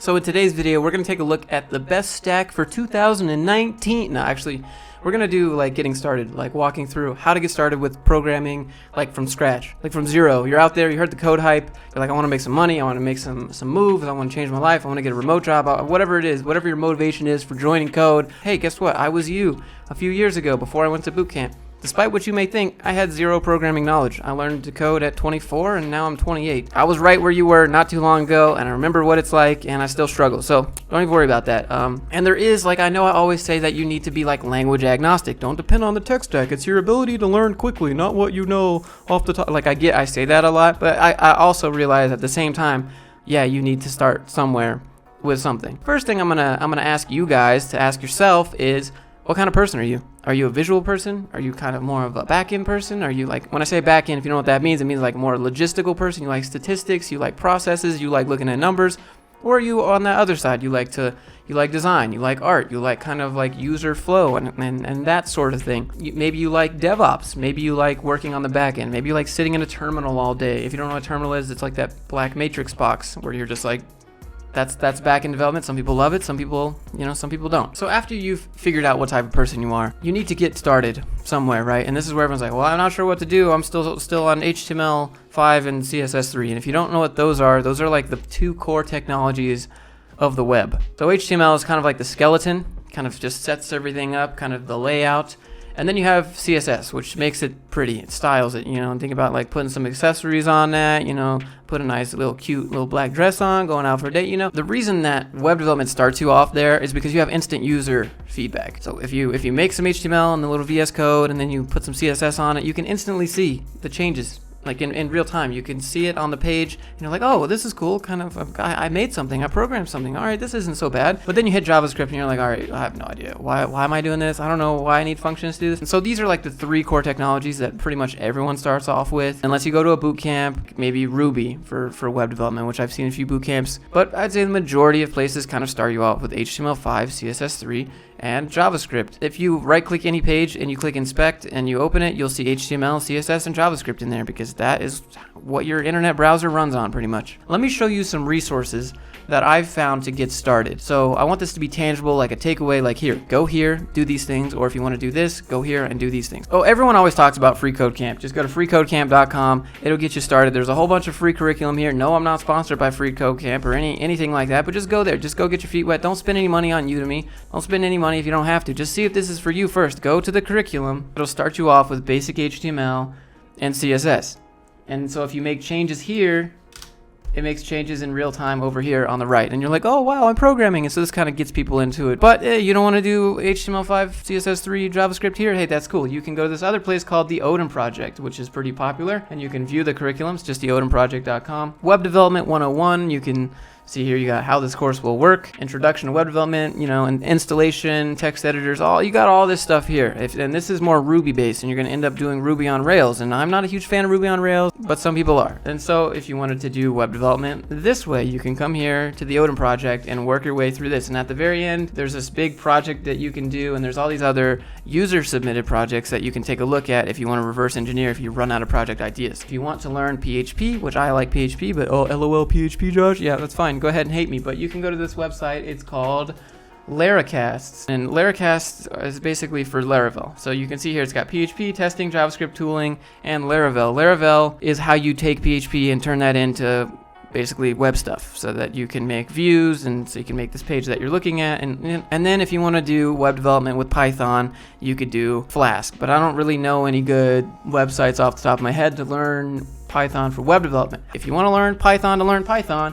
So in today's video, we're going to take a look at the best stack for 2019. No, actually, we're going to do like getting started, like walking through how to get started with programming, like from scratch, like from zero. You're out there, you heard the code hype, you're like, I want to make some money, I want to make some moves, I want to change my life, I want to get a remote job, whatever it is, whatever your motivation is for joining code. Hey, guess what? I was you a few years ago before I went to boot camp. Despite what you may think, I had zero programming knowledge. I learned to code at 24 and now I'm 28. I was right where you were not too long ago, and I remember what it's like, and I still struggle. So don't even worry about that. And there is, like, I know I always say that you need to be like language agnostic. Don't depend on the tech stack. It's your ability to learn quickly, not what you know off the top. Like I say that a lot, but I also realize at the same time, yeah, you need to start somewhere with something. First thing I'm gonna ask you guys to ask yourself is, what kind of person are you? Are you a visual person? Are you kind of more of a back-end person? Are you like, when I say back-end, if you know what that means, it means like more logistical person. You like statistics, you like processes, you like looking at numbers. Or are you on the other side? You like design, you like art, you like kind of like user flow and that sort of thing. Maybe you like DevOps, maybe you like working on the back end, maybe you like sitting in a terminal all day. If you don't know what a terminal is, it's like that black matrix box where you're just like, that's back-end development. Some people love it, some people don't. So after you've figured out what type of person you are, you need to get started somewhere, right? And this is where everyone's like, well, I'm not sure what to do. I'm still on HTML5 and CSS3. And if you don't know what those are like the two core technologies of the web. So HTML is kind of like the skeleton, kind of just sets everything up, kind of the layout. And then you have CSS, which makes it pretty. It styles it, and think about like putting some accessories on that, put a nice little cute little black dress on, going out for a date, The reason that web development starts you off there is because you have instant user feedback. So if you make some HTML and the little VS Code and then you put some CSS on it, you can instantly see the changes. Like in real time, you can see it on the page, and you're like, oh, well, this is cool. Kind of, I made something, I programmed something. All right, this isn't so bad. But then you hit JavaScript, and you're like, all right, I have no idea. Why am I doing this? I don't know why I need functions to do this. And so these are like the three core technologies that pretty much everyone starts off with, unless you go to a boot camp, maybe Ruby for web development, which I've seen a few boot camps. But I'd say the majority of places kind of start you off with HTML5, CSS3, and JavaScript. If you right-click any page and you click inspect and you open it, you'll see HTML, CSS, and JavaScript in there because that is what your internet browser runs on pretty much. Let me show you some resources that I've found to get started. So I want this to be tangible, like a takeaway, like here, go here, do these things, or if you want to do this, go here and do these things. Oh, everyone always talks about Free Code Camp. Just go to freecodecamp.com. It'll get you started. There's a whole bunch of free curriculum here. No, I'm not sponsored by Free Code Camp or anything like that, but just go there. Just go get your feet wet. Don't spend any money on Udemy. Don't spend any money if you don't have to. Just see if this is for you first. Go to the curriculum. It'll start you off with basic HTML and CSS. And so if you make changes here, it makes changes in real time over here on the right. And you're like, oh, wow, I'm programming. And so this kind of gets people into it. But you don't want to do HTML5, CSS3, JavaScript here? Hey, that's cool. You can go to this other place called the Odin Project, which is pretty popular. And you can view the curriculums, just theodinproject.com. Web Development 101, you can see here you got how this course will work, introduction to web development, and installation, text editors, you got all this stuff here. And this is more Ruby based, and you're going to end up doing Ruby on Rails. And I'm not a huge fan of Ruby on Rails, but some people are. And so if you wanted to do web development this way, you can come here to the Odin Project and work your way through this. And at the very end, there's this big project that you can do, and there's all these other user submitted projects that you can take a look at if you want to reverse engineer if you run out of project ideas. If you want to learn PHP, which I like PHP, but LOL PHP, Josh, yeah, that's fine. Go ahead and hate me, but you can go to this website. It's called Laracasts, and Laracast is basically for Laravel. So you can see here it's got PHP, testing, JavaScript tooling, and Laravel. Laravel is how you take PHP and turn that into basically web stuff so that you can make views, and so you can make this page that you're looking at, and then if you want to do web development with Python, you could do Flask. But I don't really know any good websites off the top of my head to learn Python for web development. If you want to learn Python,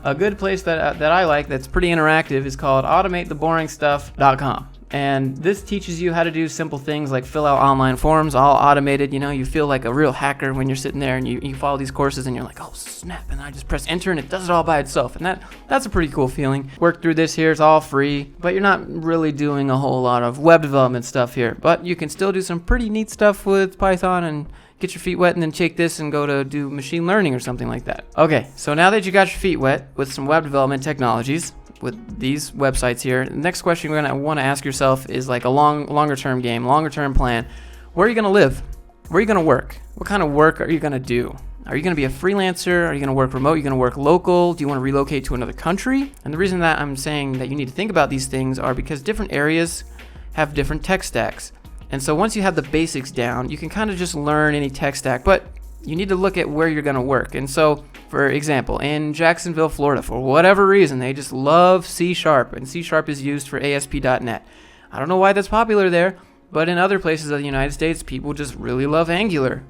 a good place that I like that's pretty interactive is called automatetheboringstuff.com. And this teaches you how to do simple things like fill out online forms, all automated. You feel like a real hacker when you're sitting there and you follow these courses and you're like, oh snap, and I just press enter and it does it all by itself. And that's a pretty cool feeling. Work through this here, it's all free, but you're not really doing a whole lot of web development stuff here. But you can still do some pretty neat stuff with Python and get your feet wet and then take this and go to do machine learning or something like that. Okay, so now that you got your feet wet with some web development technologies, with these websites here, the next question you're going to want to ask yourself is like a longer term game, longer term plan. Where are you going to live? Where are you going to work? What kind of work are you going to do? Are you going to be a freelancer? Are you going to work remote? Are you going to work local? Do you want to relocate to another country? And the reason that I'm saying that you need to think about these things are because different areas have different tech stacks. And so once you have the basics down, you can kind of just learn any tech stack, but you need to look at where you're going to work. And so, for example, in Jacksonville, Florida, for whatever reason, they just love C#, and C# is used for ASP.NET. I don't know why that's popular there, but in other places of the United States, people just really love Angular.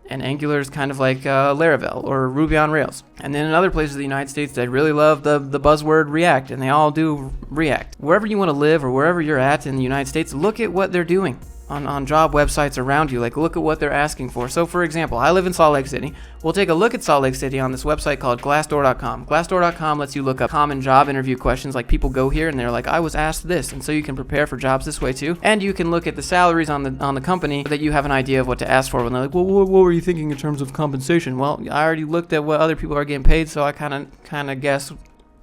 And Angular is kind of like Laravel or Ruby on Rails. And then in other places of the United States, they really love the buzzword React, and they all do React. Wherever you want to live or wherever you're at in the United States, look at what they're doing on job websites around you. Like, look at what they're asking for. So, for example, I live in Salt Lake City. We'll take a look at Salt Lake City on this website called Glassdoor.com. Glassdoor.com lets you look up common job interview questions. Like, people go here and they're like, I was asked this, and so you can prepare for jobs this way too. And you can look at the salaries on the company so that you have an idea of what to ask for. When they're like, well, what were you thinking in terms of compensation? Well, I already looked at what other people are getting paid, so I kind of guess.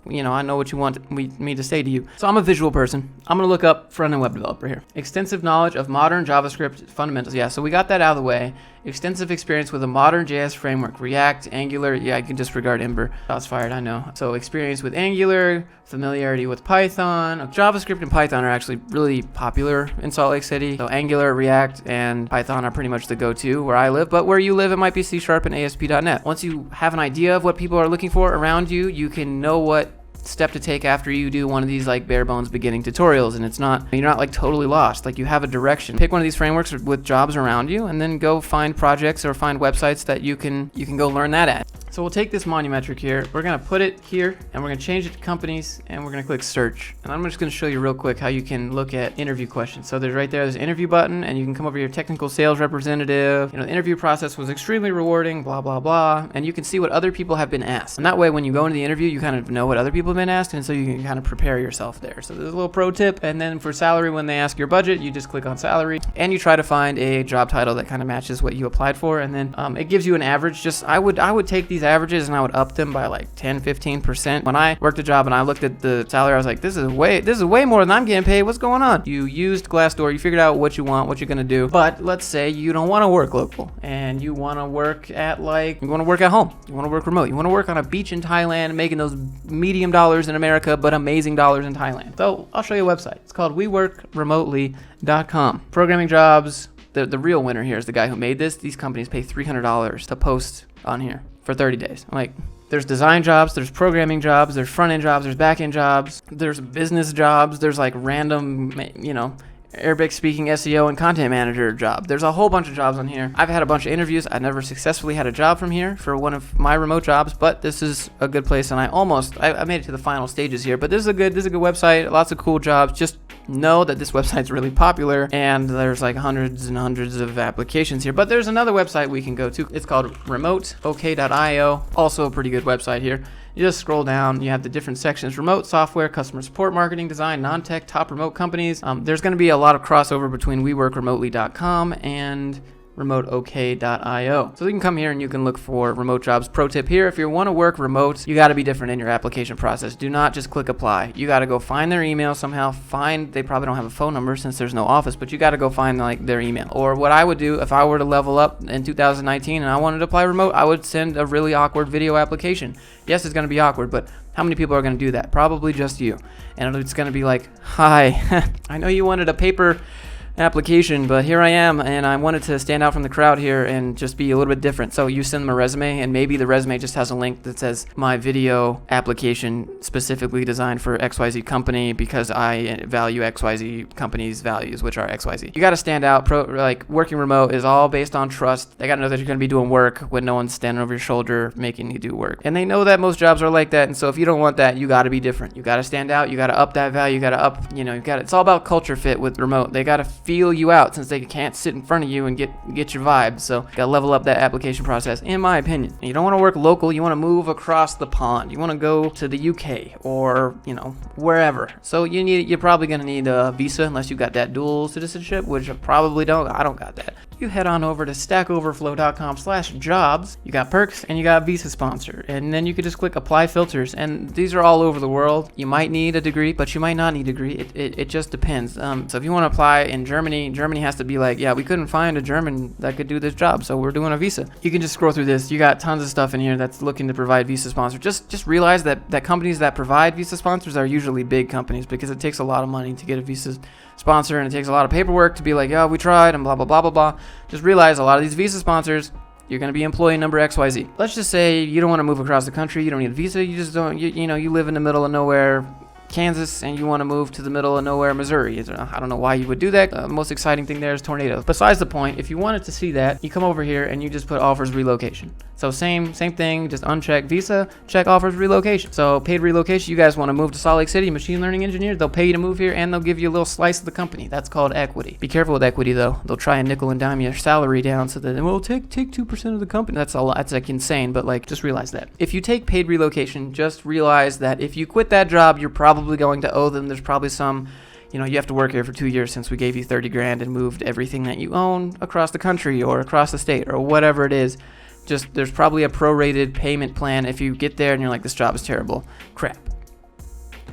I know what you want me to say to you. So I'm a visual person. I'm going to look up front-end web developer here. Extensive knowledge of modern JavaScript fundamentals. Yeah, so we got that out of the way. Extensive experience with a modern JS framework. React, Angular. Yeah, I can disregard Ember. Shots fired, I know. So experience with Angular, familiarity with Python. JavaScript and Python are actually really popular in Salt Lake City. So Angular, React, and Python are pretty much the go-to where I live. But where you live, it might be C# and ASP.NET. Once you have an idea of what people are looking for around you, you can know what step to take after you do one of these like bare bones beginning tutorials, and you're not like totally lost. Like, you have a direction. Pick one of these frameworks with jobs around you, and then go find projects or find websites that you can go learn that at. So we'll take this monometric here, we're gonna put it here, and we're gonna change it to companies, and we're gonna click search. And I'm just gonna show you real quick how you can look at interview questions. So there's an interview button, and you can come over here, technical sales representative. The interview process was extremely rewarding, blah, blah, blah. And you can see what other people have been asked. And that way, when you go into the interview, you kind of know what other people have been asked, and so you can kind of prepare yourself there. So there's a little pro tip. And then for salary, when they ask your budget, you just click on salary, and you try to find a job title that kind of matches what you applied for. And then it gives you an average. I would take these averages and I would up them by like 10-15%. When I worked a job and I looked at the salary, I was like, this is way more than I'm getting paid. What's going on? You used Glassdoor, you figured out what you want, what you're gonna do. But let's say you don't want to work local, and you want to work at home, you want to work remote, you want to work on a beach in Thailand, making those medium dollars in America but amazing dollars in Thailand. So I'll show you a website. It's called WeWorkRemotely.com. Programming jobs. The real winner here is the guy who made this. These companies pay $300 to post on here for 30 days. Like, there's design jobs, there's programming jobs, there's front-end jobs, there's back-end jobs, there's business jobs, there's like random, Arabic speaking SEO and content manager job. There's a whole bunch of jobs on here. I've had a bunch of interviews. I never successfully had a job from here for one of my remote jobs, but this is a good place, and I made it to the final stages here. But this is a good website, lots of cool jobs. Just know that this website's really popular, and there's like hundreds and hundreds of applications here. But there's another website we can go to. It's called remoteok.io. Also a pretty good website here. You just scroll down, you have the different sections: remote software, customer support, marketing, design, non-tech, top remote companies. There's going to be a lot of crossover between WeWorkRemotely.com and remoteok.io. So you can come here and you can look for remote jobs. Pro tip here: if you want to work remote, you got to be different in your application process. Do not just click apply. You got to go find their email somehow. They probably don't have a phone number since there's no office, but you got to go find like their email. Or what I would do if I were to level up in 2019 and I wanted to apply remote, I would send a really awkward video application. Yes, it's going to be awkward, but how many people are going to do that? Probably just you. And it's going to be like, hi, I know you wanted a paper application, but here I am, and I wanted to stand out from the crowd here and just be a little bit different. So you send them a resume, and maybe the resume just has a link that says my video application specifically designed for XYZ company because I value XYZ company's values, which are XYZ. You got to stand out. Working remote is all based on trust. They got to know that you're going to be doing work when no one's standing over your shoulder making you do work. And they know that most jobs are like that, and so if you don't want that, you got to be different. You got to stand out. You got to up that value. You got to up, it's all about culture fit with remote. They got to feel you out since they can't sit in front of you and get your vibe. So gotta level up that application process, in my opinion. You don't want to work local. You want to move across the pond. You want to go to the UK or wherever. So you're probably gonna need a visa unless you got that dual citizenship, which I probably don't. I don't got that. you head on over to stackoverflow.com/jobs. You got perks and you got visa sponsor, and then you could just click apply filters, and these are all over the world. You might need a degree, but you might not need a degree. It just depends. So if you want to apply in Germany, Germany has to be like, yeah, we couldn't find a German that could do this job, so we're doing a visa. You can just scroll through this. You got tons of stuff in here that's looking to provide visa sponsor. Just realize that companies that provide visa sponsors are usually big companies, because it takes a lot of money to get a visa sponsor, and it takes a lot of paperwork to be like, yeah, we tried, and blah blah blah blah blah. Just realize a lot of these visa sponsors, you're going to be employee number XYZ. Let's just say you don't want to move across the country, you don't need a visa, you just don't, you live in the middle of nowhere, Kansas, and you want to move to the middle of nowhere, Missouri. I don't know why you would do that. The most exciting thing there is tornadoes. Besides the point, if you wanted to see that, you come over here and you just put offers relocation. So same thing, just uncheck visa, check offers relocation. So paid relocation, you guys want to move to Salt Lake City, machine learning engineer, they'll pay you to move here, and they'll give you a little slice of the company. That's called equity. Be careful with equity though. They'll try and nickel and dime your salary down so that, well, take 2% of the company. That's a lot. That's like insane, but like just realize that. If you take paid relocation, just realize that if you quit that job, you're probably going to owe them. There's probably some, you have to work here for 2 years since we gave you 30 grand and moved everything that you own across the country or across the state or whatever it is. Just there's probably a prorated payment plan if you get there and you're like, this job is terrible. Crap.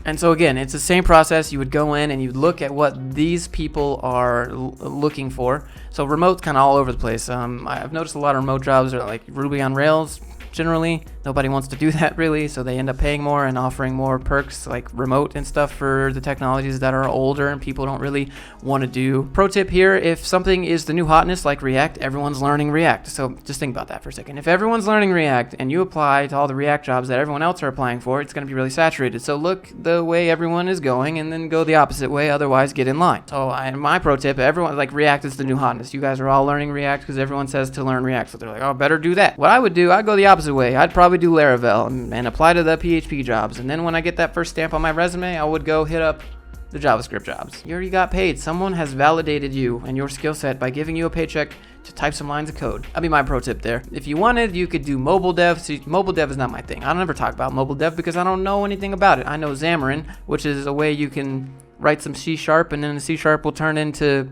And so again, it's the same process. You would go in and you'd look at what these people are looking for. So remote's kind of all over the place. I've noticed a lot of remote jobs are like Ruby on Rails. Generally, nobody wants to do that really, so they end up paying more and offering more perks like remote and stuff for the technologies that are older and people don't really want to do. Pro tip here, if something is the new hotness like React, everyone's learning React. So just think about that for a second. If everyone's learning React and you apply to all the React jobs that everyone else are applying for, it's going to be really saturated. So look the way everyone is going and then go the opposite way, otherwise get in line. So my pro tip, everyone, like React is the new hotness. You guys are all learning React because everyone says to learn React. So they're like, oh, better do that. What I would do, I'd go the opposite way. I'd probably do Laravel and apply to the PHP jobs. And then when I get that first stamp on my resume, I would go hit up the JavaScript jobs. You already got paid. Someone has validated you and your skill set by giving you a paycheck to type some lines of code. That'd be my pro tip there. If you wanted, you could do mobile dev. See, mobile dev is not my thing. I don't ever talk about mobile dev because I don't know anything about it. I know Xamarin, which is a way you can write some C# and then the C# will turn into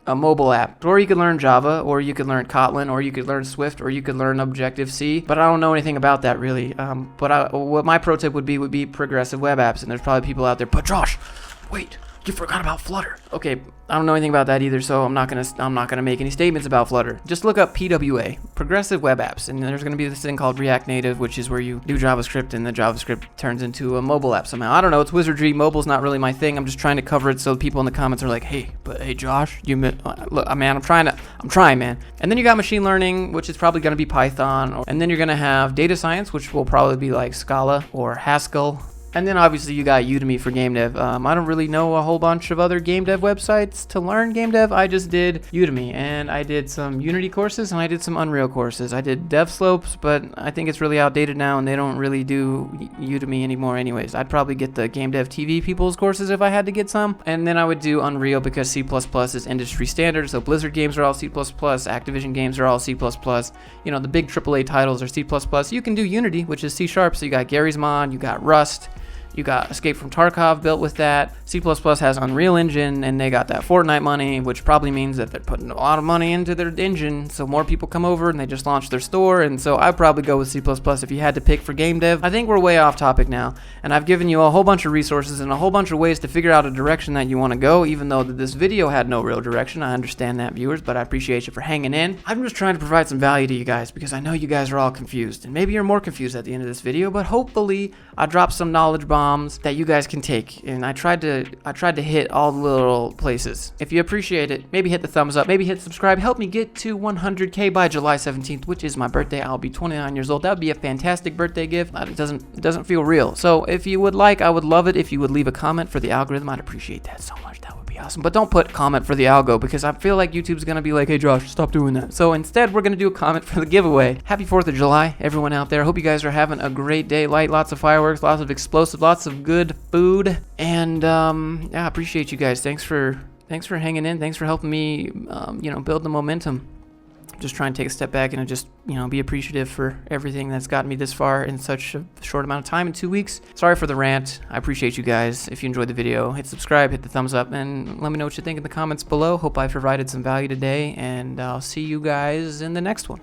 a mobile app. Or you could learn Java, or you could learn Kotlin, or you could learn Swift, or you could learn Objective-C, but I don't know anything about that really. What my pro tip would be progressive web apps, and there's probably people out there, but Josh, wait, you forgot about Flutter. Okay, I don't know anything about that either, so I'm not gonna make any statements about Flutter. Just look up PWA, progressive web apps, and there's gonna be this thing called React Native, which is where you do JavaScript and the JavaScript turns into a mobile app somehow. I don't know, it's wizardry. Mobile's not really my thing. I'm just trying to cover it so people in the comments are like, hey Josh, look, man, I'm trying, man. And then you got machine learning, which is probably gonna be Python, and then you're gonna have data science, which will probably be like Scala or Haskell. And then obviously you got Udemy for game dev. I don't really know a whole bunch of other game dev websites to learn game dev. I just did Udemy, and I did some Unity courses, and I did some Unreal courses. I did DevSlopes, but I think it's really outdated now, and they don't really do Udemy anymore anyways. I'd probably get the game dev TV people's courses if I had to get some. And then I would do Unreal because C++ is industry standard, so Blizzard games are all C++, Activision games are all C++. The big AAA titles are C++. You can do Unity, which is C#, so you got Gary's Mod, you got Rust, you got Escape from Tarkov built with that. C++ has Unreal Engine, and they got that Fortnite money, which probably means that they're putting a lot of money into their engine, so more people come over, and they just launched their store, and so I'd probably go with C++ if you had to pick for game dev. I think we're way off topic now, and I've given you a whole bunch of resources and a whole bunch of ways to figure out a direction that you want to go, even though this video had no real direction. I understand that, viewers, but I appreciate you for hanging in. I'm just trying to provide some value to you guys, because I know you guys are all confused, and maybe you're more confused at the end of this video, but hopefully I dropped some knowledge bombs that you guys can take, and I tried to hit all the little places. If you appreciate it, maybe hit the thumbs up, maybe hit subscribe. Help me get to 100K by July 17th, which is my birthday. I'll be 29 years old. That would be a fantastic birthday gift. It doesn't feel real. So if you would like, I would love it if you would leave a comment for the algorithm. I'd appreciate that so much. That would be awesome. But don't put comment for the algo, because I feel like YouTube's gonna be like, hey Josh, stop doing that. So instead, we're gonna do a comment for the giveaway. Happy 4th of July, everyone out there. Hope you guys are having a great day. Light lots of fireworks, lots of explosive, lots of good food, and yeah, I appreciate you guys. Thanks for hanging in. Thanks for helping me, build the momentum. just try and take a step back and just, be appreciative for everything that's gotten me this far in such a short amount of time, in 2 weeks. Sorry for the rant. I appreciate you guys. If you enjoyed the video, hit subscribe, hit the thumbs up, and let me know what you think in the comments below. Hope I provided some value today, and I'll see you guys in the next one.